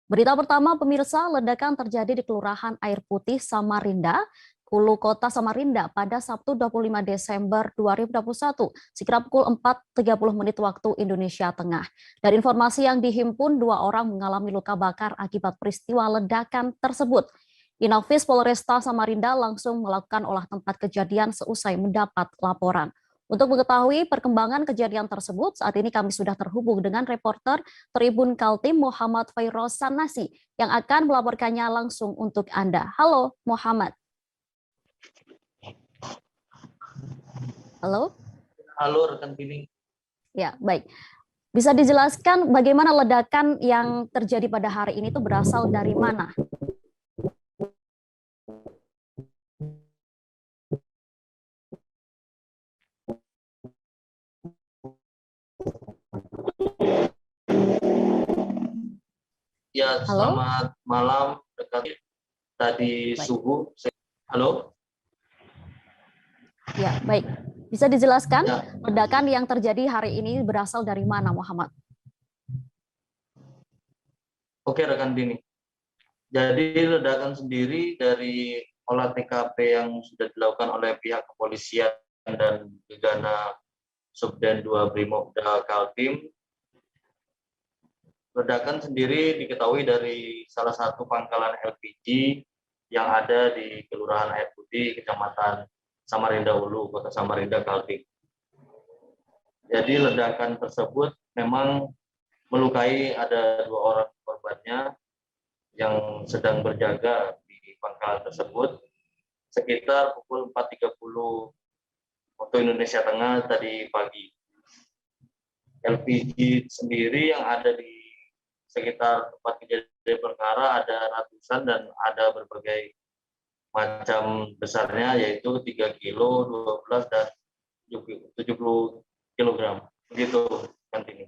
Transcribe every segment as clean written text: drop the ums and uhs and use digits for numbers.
Berita pertama, pemirsa, ledakan terjadi di Kelurahan Air Putih, Samarinda, Hulu Kota Samarinda pada Sabtu 25 Desember 2021, sekitar pukul 4.30 menit waktu Indonesia Tengah. Dari informasi yang dihimpun, 2 orang mengalami luka bakar akibat peristiwa ledakan tersebut. Inafis Polresta Samarinda langsung melakukan olah tempat kejadian seusai mendapat laporan. Untuk mengetahui perkembangan kejadian tersebut, saat ini kami sudah terhubung dengan reporter Tribun Kaltim Muhammad Fairoz Sanasi yang akan melaporkannya langsung untuk Anda. Halo Muhammad. Halo? Halo rekan Bini. Ya, baik. Bisa dijelaskan bagaimana ledakan yang terjadi pada hari ini itu berasal dari mana? Ya, Halo? selamat malam rekan. Tadi Baik. subuh. Halo? Ya, baik. Bisa dijelaskan Ya, ledakan yang terjadi hari ini berasal dari mana, Muhammad? oke rekan Bini. Jadi ledakan sendiri dari olah TKP yang sudah dilakukan oleh pihak kepolisian dan Gegana Subden 2 Brimopda Kaltim. Ledakan sendiri diketahui dari salah satu pangkalan LPG yang ada di Kelurahan Air Putih, Kecamatan Samarinda Hulu, Kota Samarinda, Kaltim. Jadi ledakan tersebut memang melukai ada 2 orang korbannya yang sedang berjaga di pangkalan tersebut sekitar pukul 4.30 waktu Indonesia Tengah tadi pagi. LPG sendiri yang ada di sekitar tempat kejadian perkara ada ratusan dan ada berbagai macam besarnya, yaitu 3 kilo, 12 dan 70 kilogram. Begitu nantinya.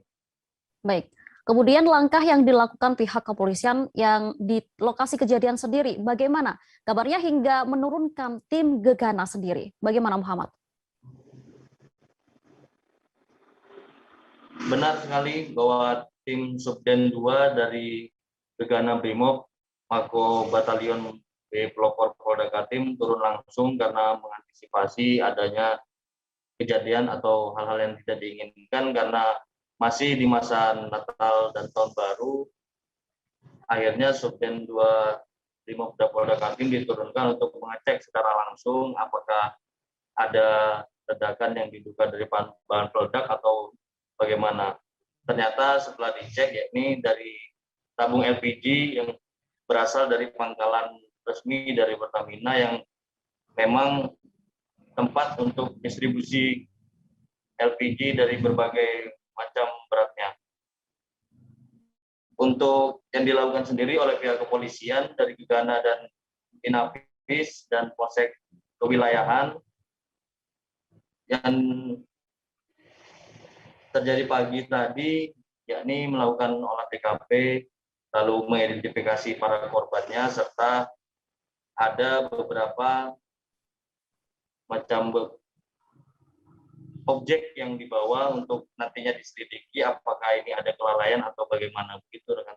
Baik. Kemudian langkah yang dilakukan pihak kepolisian yang di lokasi kejadian sendiri, bagaimana? Kabarnya hingga menurunkan tim Gegana sendiri. Bagaimana, Muhammad? Benar sekali bahwa tim Subden 2 dari Gegana Brimob Mako Batalion B Pelopor Polda Kaltim turun langsung karena mengantisipasi adanya kejadian atau hal-hal yang tidak diinginkan karena masih di masa Natal dan Tahun Baru. Akhirnya Subden 2 Brimob Polda Kaltim diturunkan untuk mengecek secara langsung apakah ada ledakan yang diduga dari bahan peledak atau bagaimana. Ternyata setelah dicek, yakni dari tabung LPG yang berasal dari pangkalan resmi dari Pertamina yang memang tempat untuk distribusi LPG dari berbagai macam beratnya. Untuk yang dilakukan sendiri oleh pihak kepolisian dari Gegana dan Inafis dan Polsek Kewilayahan yang terjadi pagi tadi, yakni melakukan olah TKP, lalu mengidentifikasi para korbannya, serta ada beberapa macam objek yang dibawa untuk nantinya diselidiki apakah ini ada kelalaian atau bagaimana, begitu rekan.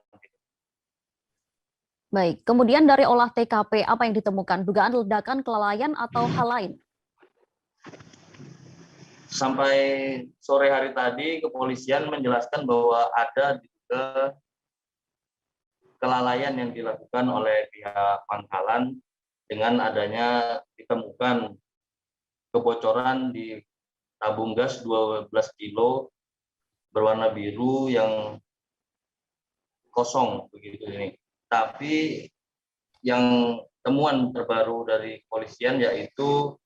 Baik, kemudian dari olah TKP apa yang ditemukan? Dugaan ledakan, kelalaian, atau hal lain? Sampai sore hari tadi, kepolisian menjelaskan bahwa ada juga kelalaian yang dilakukan oleh pihak pangkalan dengan adanya ditemukan kebocoran di tabung gas 12 kilo berwarna biru yang kosong begitu ini. Tapi yang temuan terbaru dari kepolisian yaitu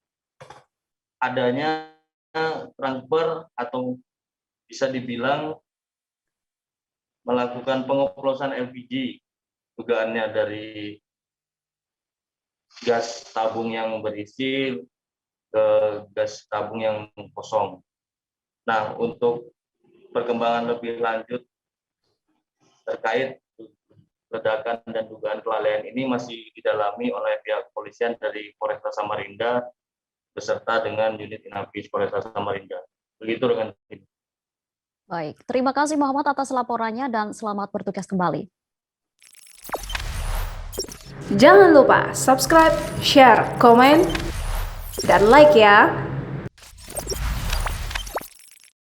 adanya transfer atau bisa dibilang melakukan pengoplosan LPG, dugaannya dari gas tabung yang berisi ke gas tabung yang kosong. Nah, untuk perkembangan lebih lanjut terkait ledakan dan dugaan kelalaian ini masih didalami oleh pihak kepolisian dari Polresta Samarinda beserta dengan unit Inafis Polresta Samarinda. Begitu rekan. Baik, terima kasih Muhammad atas laporannya dan selamat bertugas kembali. Jangan lupa subscribe, share, komen, dan like ya.